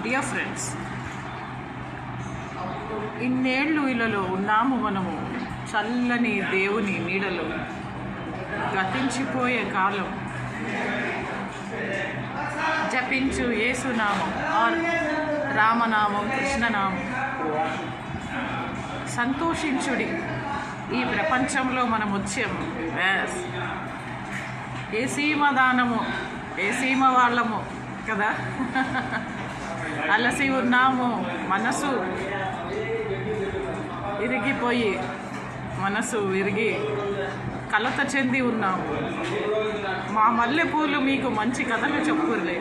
Dear friends, ఇన్నేళ్ళు ఇళ్ళలో ఉన్నాము మనము చల్లని దేవుని నీడలో. గతించిపోయే కాలం జపించు యేసునామం ఆర్ రామనామం, కృష్ణనామం. సంతోషించుడి, ఈ ప్రపంచంలో మనం వచ్చాము. ఏ సీమ దానము, ఏ సీమ వాళ్ళము కదా. అలసి ఉన్నాము, మనసు విరిగిపోయి, మనసు విరిగి కలత చెంది ఉన్నాము. మా మల్లెపూలు మీకు మంచి కథలు చెప్పుర్లే.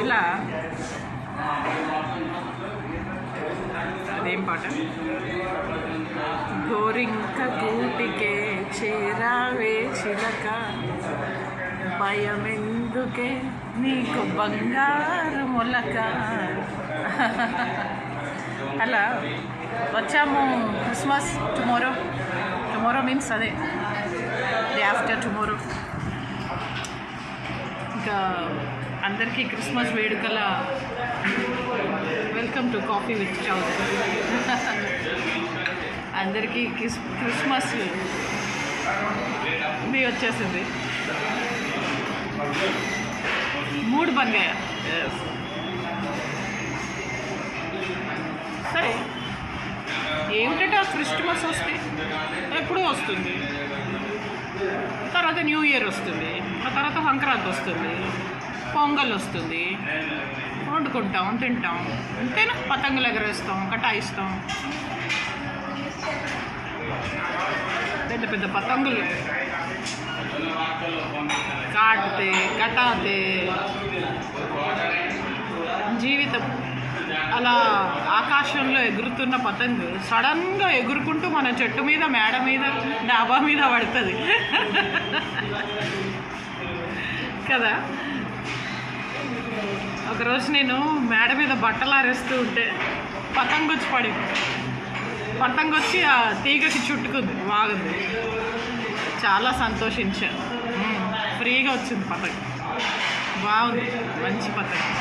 ఇలా అదేం పాట? గోరింక గూటికే చేరావే చిలక, భయమెందుకే నీకు బంగారు మొలక. అలా వచ్చాము. క్రిస్మస్ టుమారో మీన్స్ అదే డే ఆఫ్టర్ టుమారో. ఇంకా అందరికీ క్రిస్మస్ వేడుకల welcome to coffee with Chowdary. అందరికీ క్రిస్మస్ भी వచ్చేసింది. మూడ్ బన్ గయా. సరే, ఏమిటంటే ఆ క్రిస్మస్ వస్తే ఎప్పుడూ వస్తుంది, తర్వాత న్యూ ఇయర్ వస్తుంది, ఆ తర్వాత సంక్రాంతి వస్తుంది, పొంగల్ వస్తుంది, వండుకుంటాం, తింటాం, అంతేనా. పతంగులు ఎగరేస్తాం, కటాయిస్తాం, పెద్ద పెద్ద పతంగులు కాటితే కటాతే జీవితం. అలా ఆకాశంలో ఎగురుతున్న పతంగు సడన్గా ఎగురుకుంటూ మన చెట్టు మీద, మేడ మీద, డాబా మీద పడుతుంది కదా. ఒకరోజు నేను మేడ మీద బట్టలు ఆరేస్తూ ఉంటే పతంగు వచ్చి పడింది. పతంగు వచ్చి ఆ తీగకి చుట్టుకుంది, బాగుంది. చాలా సంతోషించాను. ఫ్రీగా వచ్చింది పతంగు, బాగుంది, మంచి పతంగు.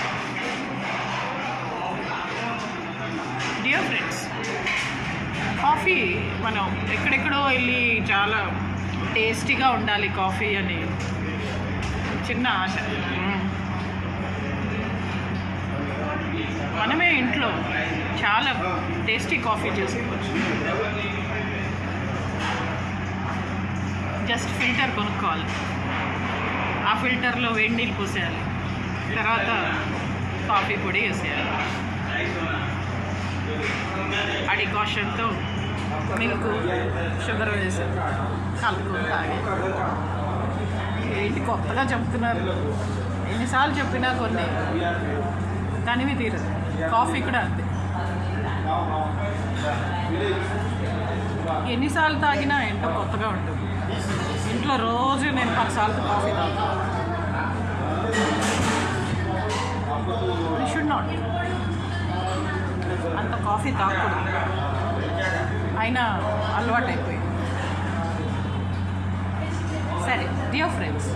డియర్ ఫ్రెండ్స్, కాఫీ మనం ఎక్కడెక్కడో వెళ్ళి చాలా టేస్టీగా ఉండాలి కాఫీ అని చిన్న ఆశ. మనమే ఇంట్లో చాలా టేస్టీ కాఫీ చేసుకోవచ్చు. జస్ట్ ఫిల్టర్ కొనుక్కోవాలి, ఆ ఫిల్టర్లో వేడి నీళ్ళు పోసేయాలి, తర్వాత కాఫీ పొడి వేసేయాలి, అడికాషన్తో మిల్క్, షుగర్ వేసి కలుపుకొని తాగి. ఏంటి కొత్తగా చెప్తున్నారు, ఎన్నిసార్లు చెప్పినా కొన్ని దానివి తీరదు. కాఫీ కూడా అంతే, ఎన్నిసార్లు తాగినా ఏంటో కొత్తగా ఉంటుంది. ఇంట్లో రోజు నేను 10 సార్లు కాఫీ తాగుతాను. యూ షుడ్ నాట్ అంత కాఫీ తాగకూడదు, అయినా అలవాటు అయిపోయింది. సరే డియర్ ఫ్రెండ్స్,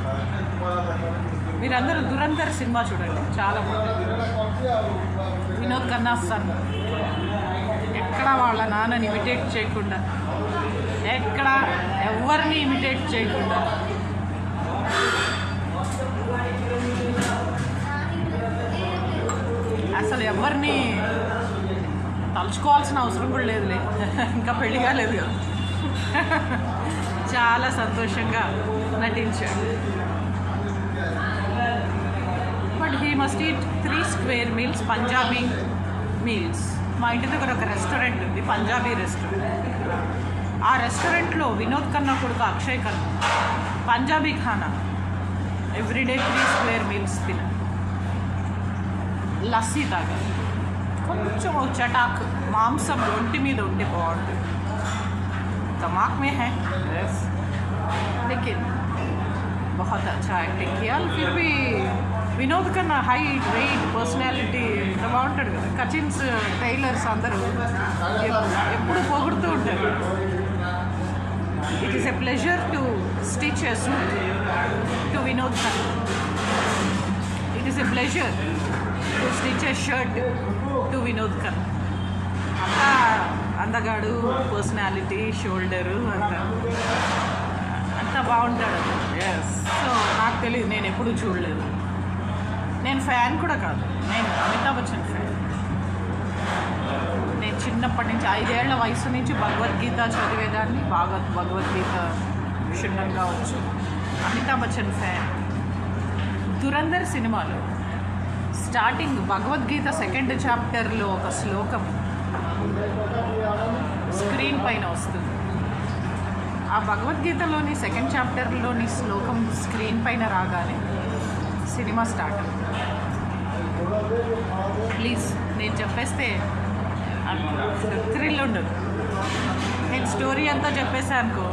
మీరందరూ దురంధర్ సినిమా చూడండి, చాలా బాగుంది. వినోద్ ఖన్నా సన్ ఎక్కడ వాళ్ళ నాన్నని ఇమిటేట్ చేయకుండా, ఎక్కడ ఎవరిని ఇమిటేట్ చేయకుండా అసలు ఎవరిని తలుచుకోవాల్సిన అవసరం కూడా లేదులే, ఇంకా పెళ్లి కాలేదు కదా. చాలా సంతోషంగా నటించాడు. But he must eat 3 square meals, Punjabi meals. మా ఇంటి దగ్గర ఒక రెస్టారెంట్ ఉంది, పంజాబీ రెస్టారెంట్. ఆ రెస్టారెంట్లో వినోద్ ఖన్నా కొడుకు అక్షయ్ ఖన్నా పంజాబీ ఖానా ఎవ్రీడే 3 స్క్వేర్ మీల్స్ తిన, లస్సీ తాగాలి, కొంచెం చటాక్ మాంసం ఒంటి మీద ఉంటే బాగుంటుంది. दिमाग में है लेकिन बहुत अच्छा एक्टिंग किया. फिर भी Vinod Khanna height, weight, personality బాగుంటాడు కదా. కచిన్స్, టైలర్స్ అందరూ ఎప్పుడు పొగుడుతూ ఉంటారు. It is a pleasure to stitch a suit to Vinod Khanna. It is a pleasure to stitch a shirt to Vinod Khanna. అంతా అందగాడు, పర్సనాలిటీ, షోల్డరు అంతా బాగుంటాడు. ఎస్. సో నాకు తెలియదు, నేను ఎప్పుడూ చూడలేదు. నేను ఫ్యాన్ కూడా కాదు, నేను అమితాబ్ బచ్చన్ ఫ్యాన్. నేను చిన్నప్పటి నుంచి 5 ఏళ్ల వయసు నుంచి భగవద్గీత చదివేదాన్ని. భగవద్గీత క్షుణ్ణంగా వచ్చు. అమితాబ్ బచ్చన్ ఫ్యాన్. దురంధర్ సినిమాలో స్టార్టింగ్ భగవద్గీత 2nd చాప్టర్లో ఒక శ్లోకం స్క్రీన్ పైన వస్తుంది. ఆ భగవద్గీతలోని 2nd చాప్టర్లోని శ్లోకం స్క్రీన్ పైన రాగానే సినిమా స్టార్ట్. ప్లీజ్, నేను చెప్పేస్తే థ్రిల్ ఉండదు. నేను స్టోరీ అంతా చెప్పేసాను అనుకో,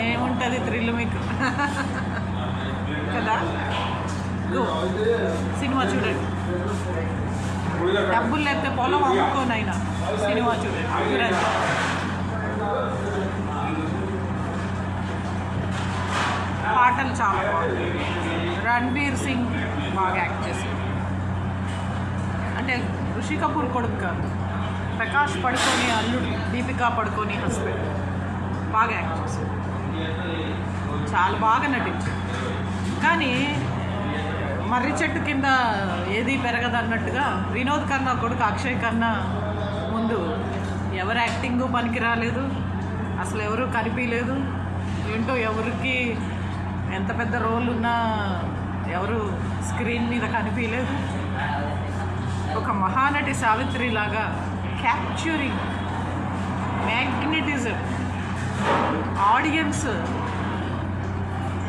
ఏముంటుంది థ్రిల్ మీకు కదా. గో సినిమా చూడండి. డబ్బులు లేకపోతే పొలం అమ్ముకోనైనా సినిమా చూడండి. పాటలు చాలా బాగుంటాయి. రణ్బీర్ సింగ్ బాగా యాక్ట్ చేశాడు. అంటే రిషి కపూర్ కొడుకు కాదు, ప్రకాష్ పడుకొని అల్లుడు, దీపికా పడుకొని హస్బెండ్. బాగా యాక్ట్ చేశాడు, చాలా బాగా నటించాడు. కానీ మర్రి చెట్టు కింద ఏది పెరగదు అన్నట్టుగా వినోద్ ఖన్నా కొడుకు అక్షయ్ ఖన్నా ముందు ఎవరు యాక్టింగు పనికి రాలేదు, అసలు ఎవరు కనిపించలేదు. ఏంటో ఎవరికి ఎంత పెద్ద రోల్ ఉన్నా ఎవరు స్క్రీన్ మీద కనిపించలేదు. ఒక మహానటి సావిత్రి లాగా capturing, magnetism, audience.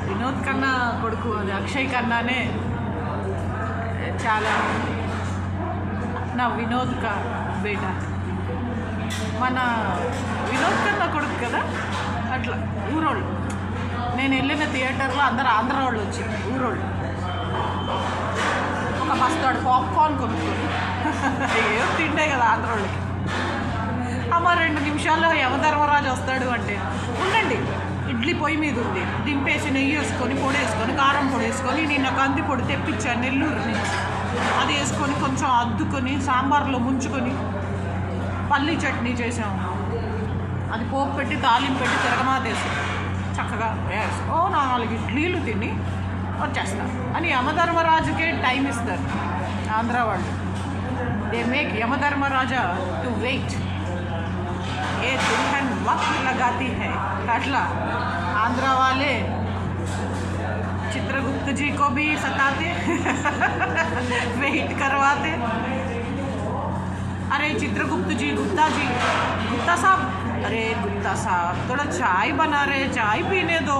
Vinod Khanna కొడుకు అది అక్షయ్ ఖన్నానే చాలా. నా వినోద్ కా బేట మన వినోద్ ఖన్నా కొడుకు కదా, అట్లా ఊరోళ్ళు. నేను వెళ్ళిన థియేటర్లో అందరు ఆంధ్ర వాళ్ళు వచ్చారు, ఊరోళ్ళు. ఒక బస్తాడు పాప్కార్న్ కొనుక్కొని ఏం తింటే కదా ఆంధ్ర వాళ్ళకి. అమ్మ 2 నిమిషాల్లో యమధర్మరాజు వస్తాడు అంటే ఉండండి, ఇడ్లీ పొయ్యి మీద ఉంది, దింపేసి నెయ్యి వేసుకొని, పొడి వేసుకొని, కారం పొడి వేసుకొని, నిన్న కంది పొడి తెప్పించాను నెల్లూరు నుంచి, అది వేసుకొని కొంచెం అద్దుకొని సాంబార్లో ముంచుకొని పల్లీ చట్నీ చేసాము. అది పోపు పెట్టి తాలింపు పెట్టి తిరగమాతేసి చక్కగా 4 ఇడ్లీలు తిని వచ్చేస్తారు అని యమధర్మరాజుకే టైం ఇస్తారు ఆంధ్ర వాళ్ళు. They make Yamadharmaraja to wait. ఏ దుల్హన్ వक्त लगाती है, అట్లా ఆంధ్ర వాళ్ళే चित्रगुप्त जी को भी सताते वेट करवाते. अरे चित्रगुप्त जी, गुप्ता साहब, अरे गुप्ता साहब थोड़ा चाय बना रहे, चाय पीने दो.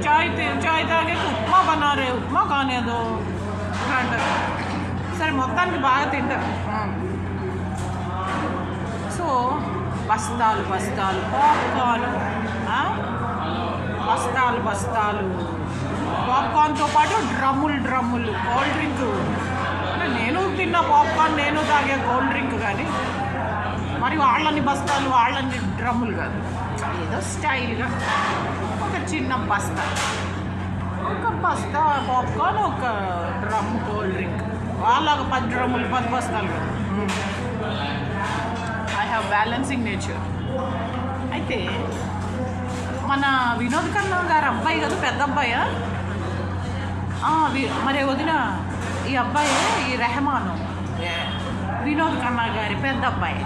चाय తాగే ఉప్మా बना रहे, ఉప్మా खाने दो అంటారు. సరే మొత్తానికి బాగా తింటారు. సో బస్తాలు పాప్కార్న్, బస్తాలు పాప్కార్న్తో పాటు డ్రమ్ములు కోల్డ్ డ్రింక్. నేను తిన్న పాప్కార్న్, నేను తాగే కోల్డ్ డ్రింక్, కానీ మరి వాళ్ళని బస్తాలు వాళ్ళని డ్రమ్ములు కాదు. ఏదో స్టైల్గా ఒక చిన్న బస్తా పాప్కార్న్, ఒక డ్రమ్ కోల్డ్ డ్రింక్. వాళ్ళకు 10 డ్రమ్ములు 10 బస్తాలు. I have balancing nature. అయితే మన వినోద్ ఖన్నా గారు అబ్బాయి కదా, పెద్ద అబ్బాయా? మరి వదిన ఈ అబ్బాయి, ఈ రెహమాను వినోద్ ఖన్నా గారి పెద్ద అబ్బాయి.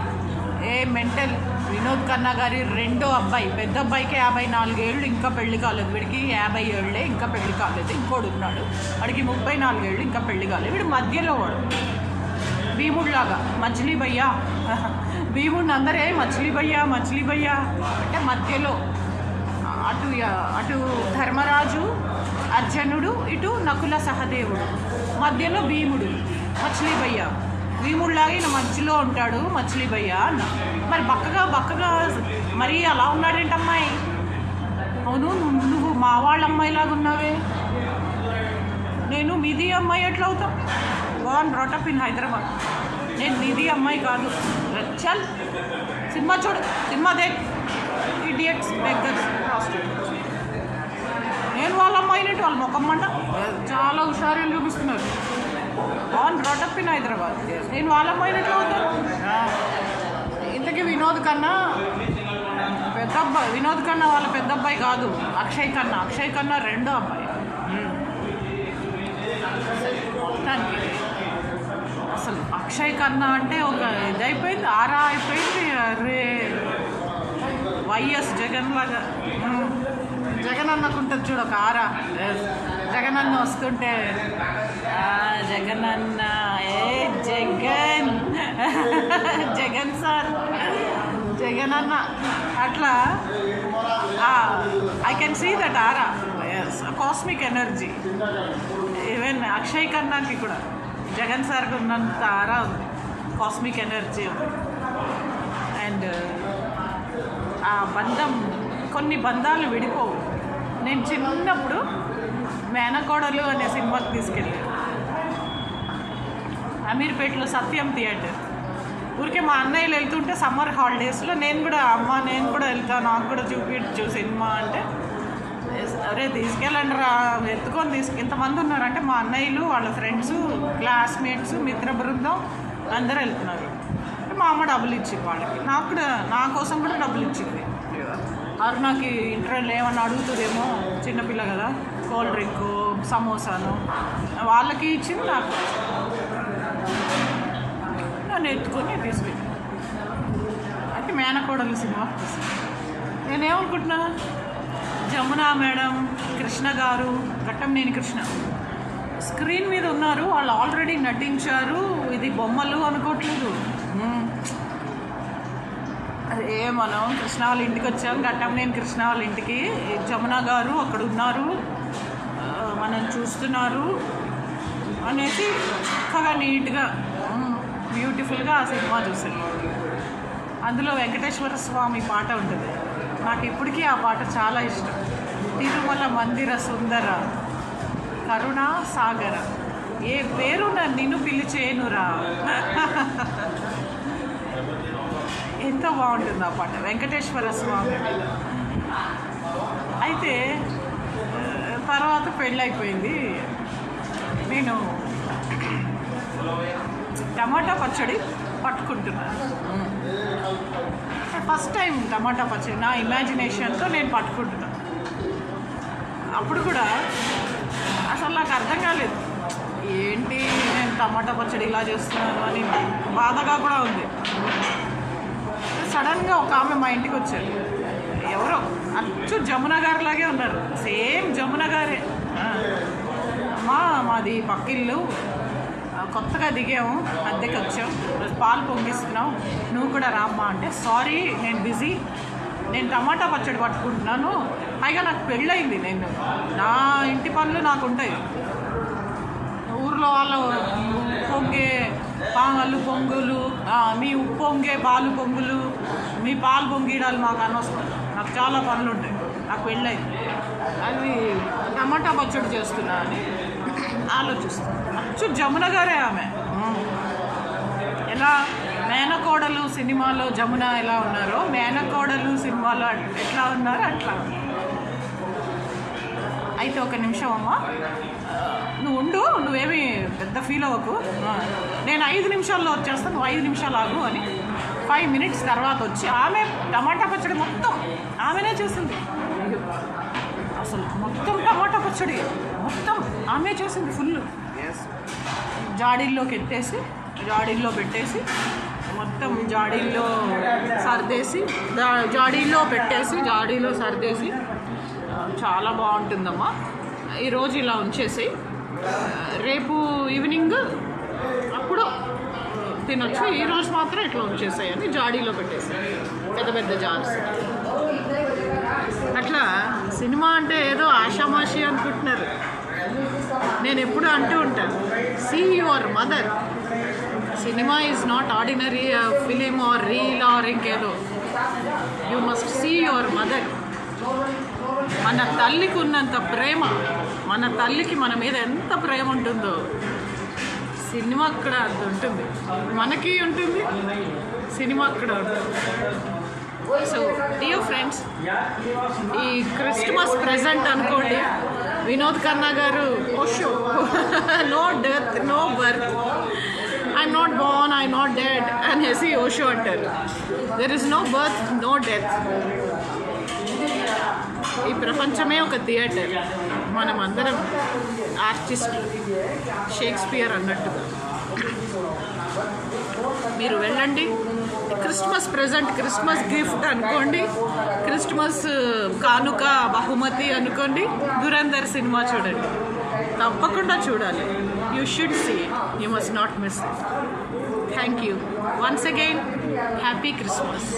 మెంటల్ వినోద్ ఖన్నా గారి 2వ అబ్బాయి. పెద్ద అబ్బాయికి 54 ఏళ్ళు, ఇంకా పెళ్లి కాలేదు. వీడికి 50 ఏళ్ళే, ఇంకా పెళ్లి కాలేదు. ఇంకోడు ఉన్నాడు, వాడికి 34 ఏళ్ళు, ఇంకా పెళ్లి కాలేదు. వీడు మధ్యలో వాడు, భీముడిలాగా మచిలీ భయ్యా. భీముడిని అందరే మచిలీ భయ్యా అంటే మధ్యలో అటు ధర్మరాజు అర్జునుడు, ఇటు నకుల సహదేవుడు, మధ్యలో భీముడు మచిలీ భయ్యా. భీముడిలాగా ఈయన మధ్యలో ఉంటాడు, మచిలీ భయ్యా అన్న. మరి బక్కగా మరి అలా ఉన్నాడేంటమ్మాయి? అవును, నువ్వు మా వాళ్ళ అమ్మాయిలాగా ఉన్నావే. నేను మీది అమ్మాయి ఎట్లా అవుతాం? Born brought up in Hyderabad. నేను మీది అమ్మాయి కాదు. చల్ సినిమా చూడు, సినిమా దేక్. Idiots, beggars, prostitutes. నేను వాళ్ళ అయినట్టు వాళ్ళ ముఖం మంట చాలా హుషారులు చూపిస్తున్నారు. And brought up in Hyderabad. నేను వాళ్ళ అయినట్లు అవుతాను. ఇంతకీ వినోద్ ఖన్నా పెద్ద అబ్బాయి, వినోద్ ఖన్నా వాళ్ళ పెద్ద అబ్బాయి కాదు, అక్షయ్ ఖన్నా రెండో అబ్బాయి. మొత్తానికి అసలు అక్షయ్ ఖన్నా అంటే ఒక ఇదైపోయింది, ఆరా అయిపోయింది. అరే వైఎస్ జగన్ లాగా, జగన్ అన్నకుంటుంది చూడు ఒక ఆరా. జగన్ అన్న వస్తుంటే జగన్ అన్న జగన్ జగన్ సార్ జగన్ అన్న అట్లా I can see that aura, cosmic energy. Even Akshay ఖన్నాకి కూడా జగన్ సార్కి ఉన్నంత ఆరా ఉంది, కాస్మిక్ ఎనర్జీ ఉంది. అండ్ ఆ బంధం, కొన్ని బంధాలు విడిపోవు. నేను చిన్నప్పుడు మేనకోడలు అనే సినిమాకి తీసుకెళ్ళాను అమీర్పేటలో సత్యం థియేటర్. ఊరికే మా అన్నయ్యలు వెళ్తుంటే సమ్మర్ హాలిడేస్లో నేను కూడా వెళ్తాను, నాకు కూడా చూపించు సినిమా అంటే, అరే తీసుకెళ్ళండి రా, ఎత్తుకొని ఇంతమంది ఉన్నారంటే మా అన్నయ్యలు, వాళ్ళ ఫ్రెండ్స్, క్లాస్మేట్స్, మిత్ర బృందం అందరూ వెళ్తున్నారు. మా అమ్మ డబ్బులు ఇచ్చింది వాళ్ళకి, నా కోసం కూడా డబ్బులు ఇచ్చింది. అరుణకి ఇంటర్వ్యూలో ఏమన్నా అడుగుతుందేమో, చిన్నపిల్ల కదా, కోల్డ్ డ్రింక్, సమోసాను వాళ్ళకి ఇచ్చింది, నాకు నన్ను ఎత్తుకొని తీసుకెళ్ళి. అయితే మేనకోడలు సినిమా నేనేమనుకుంటున్నా, జమున మేడం, కృష్ణ గారు, ఘట్టంనేని కృష్ణ స్క్రీన్ మీద ఉన్నారు, వాళ్ళు ఆల్రెడీ నటించారు, ఇది బొమ్మలు అనుకోవట్లేదు. అదే మనం కృష్ణ వాళ్ళ ఇంటికి వచ్చాం, ఘట్టంనేని కృష్ణ వాళ్ళ ఇంటికి, జమున గారు అక్కడ ఉన్నారు, మనం చూస్తున్నారు అనేసి చక్కగా నీట్గా బ్యూటిఫుల్గా ఆ సినిమా చూసాను. అందులో వెంకటేశ్వర స్వామి పాట ఉంటుంది, నాకు ఇప్పటికీ ఆ పాట చాలా ఇష్టం. తిరుమల మందిర సుందర కరుణా సాగర, ఏ పేరు నిన్ను పిలిచేనురా. ఎంతో బాగుంటుంది ఆ పాట, వెంకటేశ్వర స్వామి. అయితే తర్వాత పెళ్ళైపోయింది. నేను టమాటా పచ్చడి పట్టుకుంటున్నాను, ఫస్ట్ టైం టమాటా పచ్చడి నా ఇమాజినేషన్తో నేను పట్టుకుంటున్నాను. అప్పుడు కూడా అసలు నాకు అర్థం కాలేదు, ఏంటి నేను టమాటా పచ్చడి ఇలా చేస్తున్నాను అని బాధగా కూడా ఉంది. సడన్గా ఒక ఆమె మా ఇంటికి వచ్చారు, ఎవరో అచ్చు జమున గారిలాగే ఉన్నారు, సేమ్ జమున గారే. మాది పక్కిల్లు, కొత్తగా దిగాము, అద్దెకి వచ్చాం, పాలు పొంగిస్తున్నాం, నువ్వు కూడా రామ్మా అంటే, సారీ నేను బిజీ, నేను టమాటా పచ్చడి పట్టుకుంటున్నాను, పైగా నాకు పెళ్ళయింది, నేను నా ఇంటి పనులు నాకు ఉంటాయి, ఊర్లో వాళ్ళు పొంగే పాలు పొంగులు, మీ పొంగే పాలు పొంగులు, మీ పాలు పొంగిడాలు మాకు అనవసరం, నాకు చాలా పనులు ఉంటాయి, నాకు పెళ్ళయింది, అది టమాటా పచ్చడి చేస్తున్నా అని ఆలోచిస్తాను. అచ్చు జమున గారే ఆమె. ఎలా మేనకోడలు సినిమాలో జమున ఎలా ఉన్నారో, మేనకోడలు సినిమాలో ఎట్లా ఉన్నారో అట్లా. అయితే ఒక నిమిషం అమ్మా, నువ్వు ఉండు, నువ్వేమీ పెద్ద ఫీల్ అవ్వకు, నేను 5 నిమిషాల్లో వచ్చేస్తాను, నువ్వు 5 నిమిషాలు ఆగు అని 5 మినిట్స్ తర్వాత వచ్చి ఆమె టమాటా పచ్చడి మొత్తం ఆమెనే చేసింది. అసలు మొత్తం టమాటా పచ్చడి మొత్తం ఆమె చేసింది, ఫుల్ జాడీల్లోకి ఎత్తేసి, జాడీల్లో పెట్టేసి, మొత్తం జాడీల్లో సర్దేసి, జాడీలో పెట్టేసి, జాడీలో సర్దేసి, చాలా బాగుంటుందమ్మా. ఈరోజు ఇలా ఉంచేసి రేపు ఈవినింగ్ అప్పుడు తినొచ్చు, ఈరోజు మాత్రం ఇట్లా ఉంచేసాయని జాడీలో పెట్టేసి, పెద్ద పెద్ద జార్స్. అట్లా సినిమా అంటే ఏదో ఆషామాషి అనుకుంటున్నారు. నేను ఎప్పుడు అంటూ ఉంటాను, see your mother. Cinema is not ordinary film or reel or ఇంకేదో, you must see your mother. మన తల్లికి ఉన్నంత ప్రేమ, మన తల్లికి మన మీద ఎంత ప్రేమ ఉంటుందో సినిమా అక్కడ అంత ఉంటుంది, మనకి ఉంటుంది, సినిమా అక్కడ ఉంటుంది. సో డియర్ ఫ్రెండ్స్, ఈ క్రిస్మస్ ప్రెజెంట్ అనుకోండి, Vinod Khanna garu Osho no death no birth I'm not born I not dead అనేసి ఓషో అంటారు. There is no birth no death. ఈ ప్రపంచమే ఒక థియేటర్, మనం అందరం ఆర్టిస్ట్, షేక్స్పియర్ అన్నట్టుగా. మీరు వెళ్ళండి, క్రిస్మస్ ప్రజెంట్, క్రిస్మస్ గిఫ్ట్ అనుకోండి, క్రిస్మస్ కానుక బహుమతి అనుకోండి, దురంధర్ సినిమా చూడండి, తప్పకుండా చూడాలి. You should see it, you must not miss it. Thank you once again, happy Christmas.